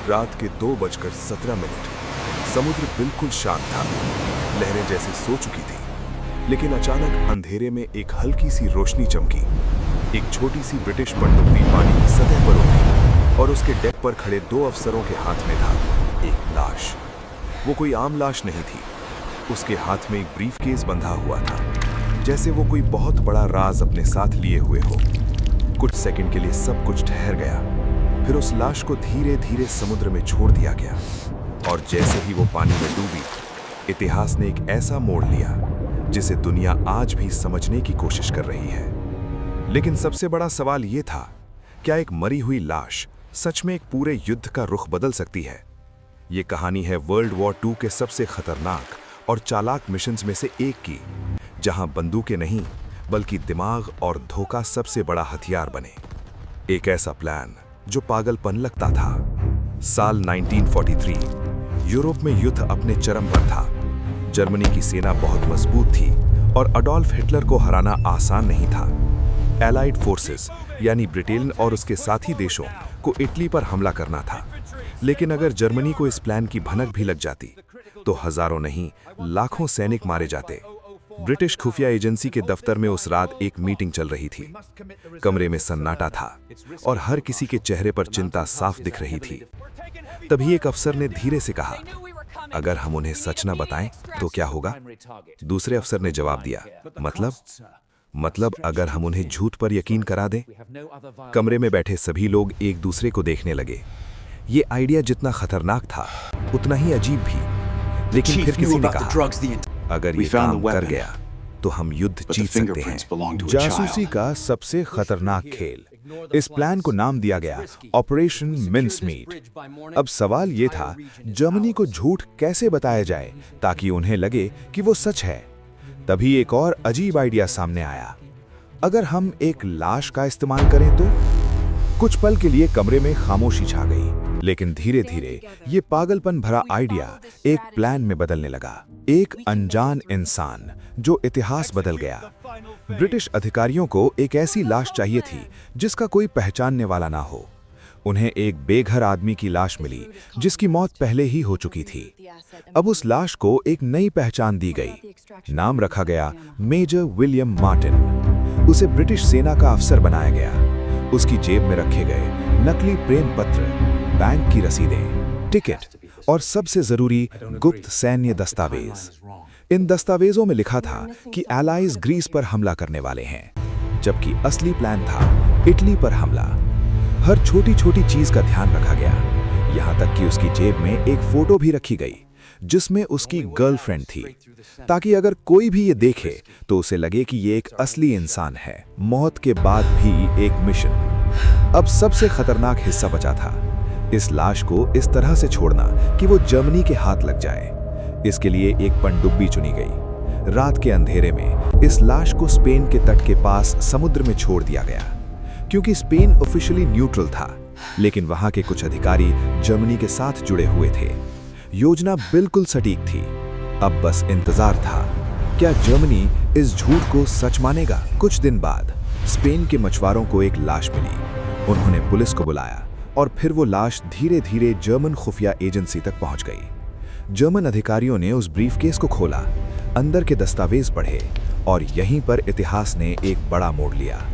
रात के 2:17 समुद्र बिल्कुल शांत था। लहरें जैसे सो चुकी थी, लेकिन अचानक अंधेरे में एक हल्की सी रोशनी चमकी। एक छोटी सी ब्रिटिश पनडुब्बी पानी की सतह पर उठी और उसके डेक पर खड़े 2 अफसरों के हाथ में था एक लाश। वो कोई आम लाश नहीं थी। उसके हाथ में एक ब्रीफकेस बंधा हुआ था, जैसे वो कोई बहुत बड़ा राज अपने साथ लिए हुए हो। कुछ सेकंड के लिए सब कुछ ठहर गया, फिर उस लाश को धीरे धीरे समुद्र में छोड़ दिया गया। और जैसे ही वो पानी में डूबी, इतिहास ने एक ऐसा मोड़ लिया जिसे दुनिया आज भी समझने की कोशिश कर रही है। लेकिन सबसे बड़ा सवाल ये था, क्या एक मरी हुई लाश सच में एक पूरे युद्ध का रुख बदल सकती है? ये कहानी है वर्ल्ड वॉर 2 के सबसे खतरनाक और चालाक मिशंस में से एक की, जहां बंदूकें नहीं बल्कि दिमाग और धोखा सबसे बड़ा हथियार बने। एक ऐसा प्लान जो पागलपन लगता था। साल 1943, यूरोप में युद्ध अपने चरम पर था। जर्मनी की सेना बहुत मजबूत थी और अडोल्फ हिटलर को हराना आसान नहीं था। एलाइड फोर्सेस यानी ब्रिटेन और उसके साथी देशों को इटली पर हमला करना था। लेकिन अगर जर्मनी को इस प्लान की भनक भी लग जाती तो हजारों नहीं लाखों सैनिक मारे जाते। ब्रिटिश खुफिया एजेंसी के दफ्तर में उस रात एक मीटिंग चल रही थी। कमरे में सन्नाटा था और हर किसी के चेहरे पर चिंता साफ दिख रही थी। तभी एक अफसर ने धीरे से कहा, अगर हम उन्हें सच न बताएं तो क्या होगा? दूसरे अफसर ने जवाब दिया, मतलब अगर हम उन्हें झूठ पर यकीन करा दें। कमरे में बैठे सभी लोग एक दूसरे को देखने लगे। ये आइडिया जितना खतरनाक था उतना ही अजीब भी। लेकिन फिर किसी ने कहा, अगर ये काम कर गया तो हम युद्ध जीत सकते हैं। जासूसी का सबसे खतरनाक खेल, इस प्लान को नाम दिया गया ऑपरेशन मिन्समीट। अब सवाल ये था, जर्मनी को झूठ कैसे बताया जाए ताकि उन्हें लगे कि वो सच है। तभी एक और अजीब आइडिया सामने आया, अगर हम एक लाश का इस्तेमाल करें तो? कुछ पल के लिए कमरे में खामोशी छा गई, लेकिन धीरे धीरे ये पागलपन भरा आइडिया एक प्लान में बदलने लगा। एक अनजान इंसान जो इतिहास बदल गया। ब्रिटिश अधिकारियों को एक ऐसी लाश चाहिए थी जिसका कोई पहचानने वाला ना हो। उन्हें एक बेघर आदमी की लाश मिली जिसकी मौत पहले ही हो चुकी थी। अब उस लाश को एक नई पहचान दी गई। नाम रखा गया मेजर विलियम मार्टिन। उसे ब्रिटिश सेना का अफसर बनाया गया। उसकी जेब में रखे गए नकली प्रेम पत्र, बैंक की रसीदें, टिकट और सबसे जरूरी गुप्त सैन्य दस्तावेज। इन दस्तावेजों में लिखा था कि एलाइज ग्रीस पर हमला करने वाले हैं, जबकि असली प्लान था इटली पर हमला। हर छोटी छोटी चीज का ध्यान रखा गया, यहां तक कि उसकी जेब में एक फोटो भी रखी गई जिसमें उसकी गर्लफ्रेंड थी, ताकि अगर कोई भी ये देखे तो उसे लगे कि ये एक असली इंसान है। मौत के बाद भी एक मिशन। अब सबसे खतरनाक हिस्सा बचा था, इस लाश को इस तरह से छोड़ना कि वो जर्मनी के हाथ लग जाए। इसके लिए एक पनडुब्बी चुनी गई। रात के अंधेरे में इस लाश को स्पेन के तट के पास समुद्र में छोड़ दिया गया। क्योंकि स्पेन ऑफिशियली न्यूट्रल था, लेकिन वहां के कुछ अधिकारी जर्मनी के साथ जुड़े हुए थे। योजना बिल्कुल सटीक थी। अब बस इंतजार था, क्या जर्मनी इस झूठ को सच मानेगा? कुछ दिन बाद स्पेन के मछुआरों को एक लाश मिली। उन्होंने पुलिस को बुलाया और फिर वो लाश धीरे धीरे जर्मन खुफिया एजेंसी तक पहुंच गई। जर्मन अधिकारियों ने उस ब्रीफकेस को खोला, अंदर के दस्तावेज पढ़े और यहीं पर इतिहास ने एक बड़ा मोड़ लिया।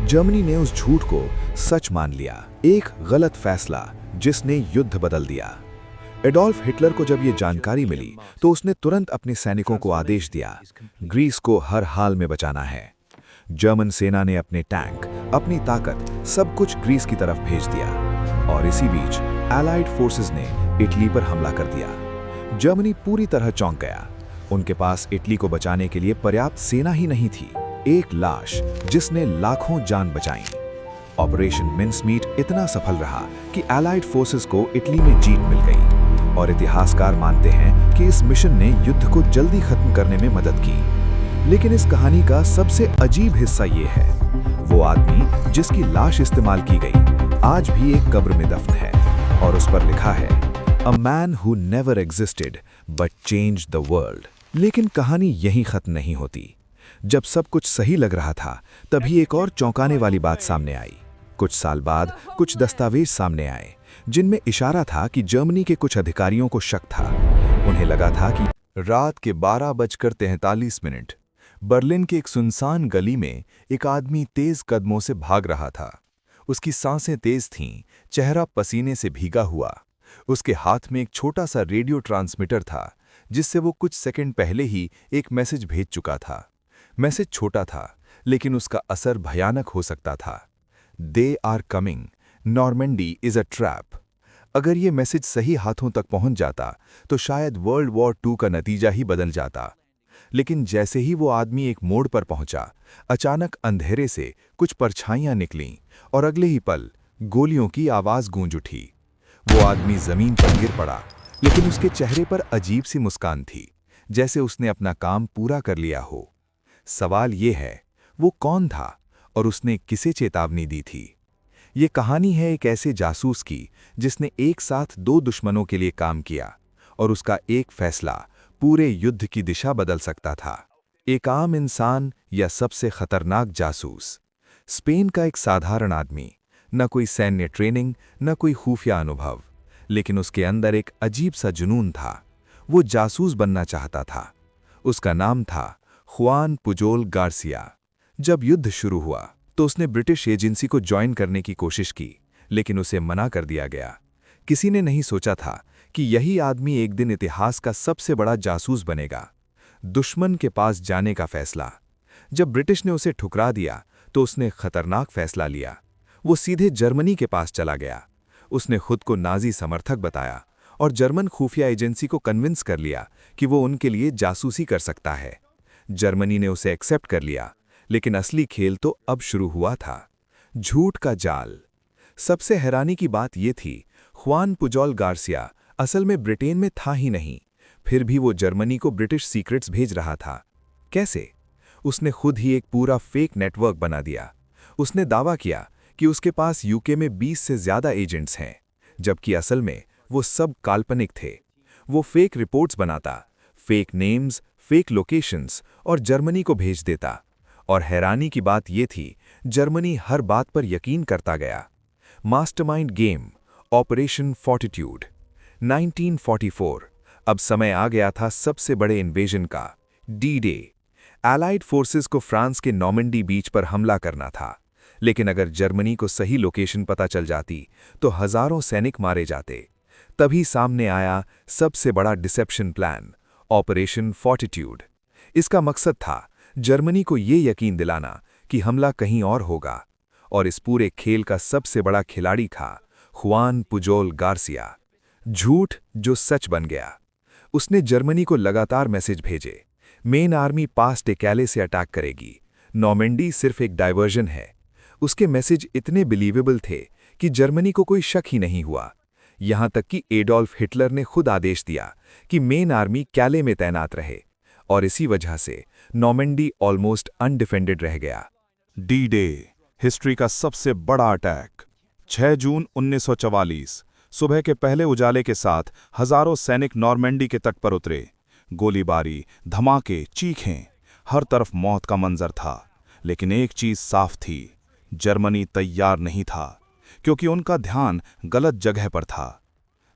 जर्मनी ने उस झूठ को सच मान लिया। एक गलत फैसला जिसने युद्ध बदल दिया। एडोल्फ हिटलर को जब ये जानकारी मिली तो उसने तुरंत अपने सैनिकों को आदेश दिया, ग्रीस को हर हाल में बचाना है। जर्मन सेना ने अपने टैंक, अपनी ताकत, सब कुछ ग्रीस की तरफ भेज दिया। और इसी बीच एलाइड फोर्सेस ने इटली पर हमला कर दिया। जर्मनी पूरी तरह चौंक गया। उनके पास इटली को बचाने के लिए पर्याप्त सेना ही नहीं थी, एक लाश जिसने लाखों जान बचाई। ऑपरेशन मिन्समीट इतना सफल रहा कि एलाइड फोर्सेस को इटली में जीत मिल गई। और इतिहासकार मानते हैं कि इस मिशन ने युद्ध को जल्दी खत्म करने में मदद की। लेकिन इस कहानी का सबसे अजीब हिस्सा ये है, वो आदमी जिसकी लाश इस्तेमाल की गई आज भी एक कब्र में दफन है और उस पर लिखा है, a man who never existed but changed the world. लेकिन कहानी यहीं खत्म नहीं होती। जब सब कुछ सही लग रहा था तभी एक और चौंकाने वाली बात सामने आई। कुछ साल बाद कुछ दस्तावेज सामने आए जिनमें इशारा था कि जर्मनी के कुछ अधिकारियों को शक था। उन्हें लगा था कि रात के 12:43 बर्लिन के एक सुनसान गली में एक आदमी तेज कदमों से भाग रहा था। उसकी सांसें तेज थीं, चेहरा पसीने से भीगा हुआ। उसके हाथ में एक छोटा सा रेडियो ट्रांसमीटर था, जिससे वो कुछ सेकंड पहले ही एक मैसेज भेज चुका था। मैसेज छोटा था, लेकिन उसका असर भयानक हो सकता था। They are coming, Normandy is a trap. अगर ये मैसेज सही हाथों तक पहुंच जाता तो शायद वर्ल्ड वॉर 2 का नतीजा ही बदल जाता। लेकिन जैसे ही वो आदमी एक मोड़ पर पहुंचा, अचानक अंधेरे से कुछ परछाइयां निकलीं और अगले ही पल गोलियों की आवाज गूंज उठी। वो आदमी जमीन पर गिर पड़ा, लेकिन उसके चेहरे पर अजीब सी मुस्कान थी, जैसे उसने अपना काम पूरा कर लिया हो। सवाल ये है, वो कौन था और उसने किसे चेतावनी दी थी? ये कहानी है एक ऐसे जासूस की जिसने एक साथ 2 दुश्मनों के लिए काम किया और उसका एक फैसला पूरे युद्ध की दिशा बदल सकता था। एक आम इंसान या सबसे खतरनाक जासूस? स्पेन का एक साधारण आदमी, न कोई सैन्य ट्रेनिंग, न कोई खुफिया अनुभव, लेकिन उसके अंदर एक अजीब सा जुनून था। वो जासूस बनना चाहता था। उसका नाम था खुआन पुजोल गार्सिया। जब युद्ध शुरू हुआ तो उसने ब्रिटिश एजेंसी को ज्वाइन करने की कोशिश की, लेकिन उसे मना कर दिया गया। किसी ने नहीं सोचा था कि यही आदमी एक दिन इतिहास का सबसे बड़ा जासूस बनेगा। दुश्मन के पास जाने का फैसला। जब ब्रिटिश ने उसे ठुकरा दिया तो उसने खतरनाक फैसला लिया। वो सीधे जर्मनी के पास चला गया। उसने खुद को नाजी समर्थक बताया और जर्मन खुफिया एजेंसी को कन्विंस कर लिया कि वो उनके लिए जासूसी कर सकता है। जर्मनी ने उसे एक्सेप्ट कर लिया, लेकिन असली खेल तो अब शुरू हुआ था। झूठ का जाल। सबसे हैरानी की बात यह थी, खुआन पुजोल गार्सिया असल में ब्रिटेन में था ही नहीं, फिर भी वो जर्मनी को ब्रिटिश सीक्रेट्स भेज रहा था। कैसे? उसने खुद ही एक पूरा फेक नेटवर्क बना दिया। उसने दावा किया कि उसके पास यूके में 20 से ज्यादा एजेंट्स हैं, जबकि असल में वो सब काल्पनिक थे। वो फेक रिपोर्ट्स बनाता, फेक नेम्स, फेक लोकेशंस और जर्मनी को भेज देता। और हैरानी की बात यह थी, जर्मनी हर बात पर यकीन करता गया। Mastermind game, operation fortitude. 1944। अब समय आ गया था सबसे बड़े इन्वेजन का, डी डे। एलाइड फोर्सेस को फ्रांस के नॉर्मंडी बीच पर हमला करना था, लेकिन अगर जर्मनी को सही लोकेशन पता चल जाती तो हजारों सैनिक मारे जाते। तभी सामने आया सबसे बड़ा डिसेप्शन प्लान, ऑपरेशन फॉर्टिट्यूड। इसका मकसद था जर्मनी को ये यकीन दिलाना कि हमला कहीं और होगा, और इस पूरे खेल का सबसे बड़ा खिलाड़ी था खुआन पुजोल गार्सिया। झूठ जो सच बन गया। उसने जर्मनी को लगातार मैसेज भेजे, मेन आर्मी पास टेकैले से अटैक करेगी, नॉर्मंडी सिर्फ एक डायवर्जन है। उसके मैसेज इतने बिलीवेबल थे कि जर्मनी को कोई शक ही नहीं हुआ। यहां तक कि एडोल्फ हिटलर ने खुद आदेश दिया कि मेन आर्मी कैले में तैनात रहे, और इसी वजह से नॉर्मंडी ऑलमोस्ट अनडिफेंडेड रह गया। डी डे, हिस्ट्री का सबसे बड़ा अटैक। 6 जून 1944, सुबह के पहले उजाले के साथ हजारों सैनिक नॉर्मंडी के तट पर उतरे। गोलीबारी, धमाके, चीखें, हर तरफ मौत का मंजर था। लेकिन एक चीज साफ थी, जर्मनी तैयार नहीं था, क्योंकि उनका ध्यान गलत जगह पर था।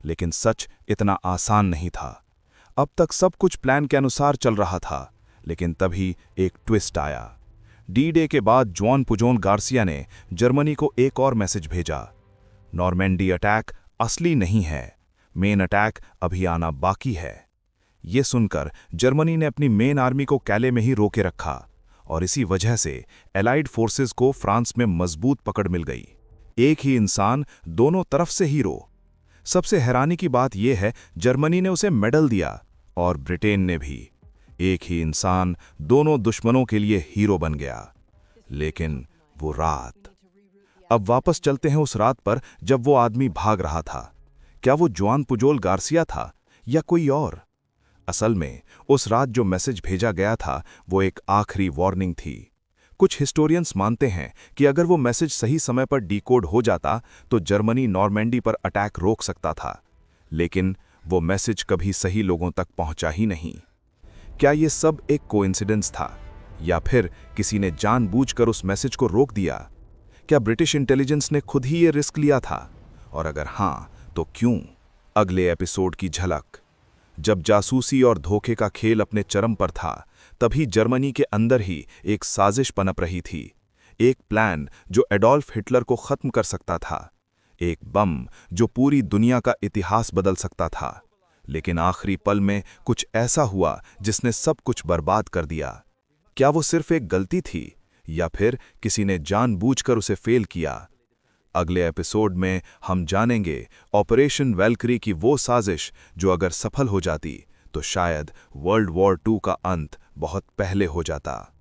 लेकिन सच इतना आसान नहीं था। अब तक सब कुछ प्लान के अनुसार चल रहा था, लेकिन तभी एक ट्विस्ट आया। डी डे के बाद जुआन पुजोल गार्सिया ने जर्मनी को एक और मैसेज भेजा, नॉर्मंडी अटैक असली नहीं है, मेन अटैक अभी आना बाकी है। ये सुनकर जर्मनी ने अपनी मेन आर्मी को कैले में ही रोके रखा, और इसी वजह से एलाइड फोर्सेस को फ्रांस में मजबूत पकड़ मिल गई। एक ही इंसान, दोनों तरफ से हीरो। सबसे हैरानी की बात यह है, जर्मनी ने उसे मेडल दिया और ब्रिटेन ने भी। एक ही इंसान दोनों दुश्मनों के लिए हीरो बन गया। लेकिन वो रात। अब वापस चलते हैं उस रात पर जब वो आदमी भाग रहा था। क्या वो जुआन पुजोल गार्सिया था या कोई और? असल में उस रात जो मैसेज भेजा गया था वो एक आखिरी वार्निंग थी। कुछ हिस्टोरियंस मानते हैं कि अगर वो मैसेज सही समय पर डिकोड हो जाता तो जर्मनी नॉर्मंडी पर अटैक रोक सकता था, लेकिन वो मैसेज कभी सही लोगों तक पहुंचा ही नहीं। क्या ये सब एक कोइंसिडेंस था, या फिर किसी ने जानबूझकर उस मैसेज को रोक दिया? क्या ब्रिटिश इंटेलिजेंस ने खुद ही ये रिस्क लिया था? और अगर हाँ तो क्यों? अगले एपिसोड की झलक। जब जासूसी और धोखे का खेल अपने चरम पर था, तभी जर्मनी के अंदर ही एक साजिश पनप रही थी। एक प्लान जो एडोल्फ हिटलर को खत्म कर सकता था, एक बम जो पूरी दुनिया का इतिहास बदल सकता था। लेकिन आखिरी पल में कुछ ऐसा हुआ जिसने सब कुछ बर्बाद कर दिया। क्या वो सिर्फ एक गलती थी या फिर किसी ने जानबूझकर उसे फेल किया? अगले एपिसोड में हम जानेंगे ऑपरेशन वैल्करी की वो साजिश जो अगर सफल हो जाती तो शायद वर्ल्ड वॉर 2 का अंत बहुत पहले हो जाता।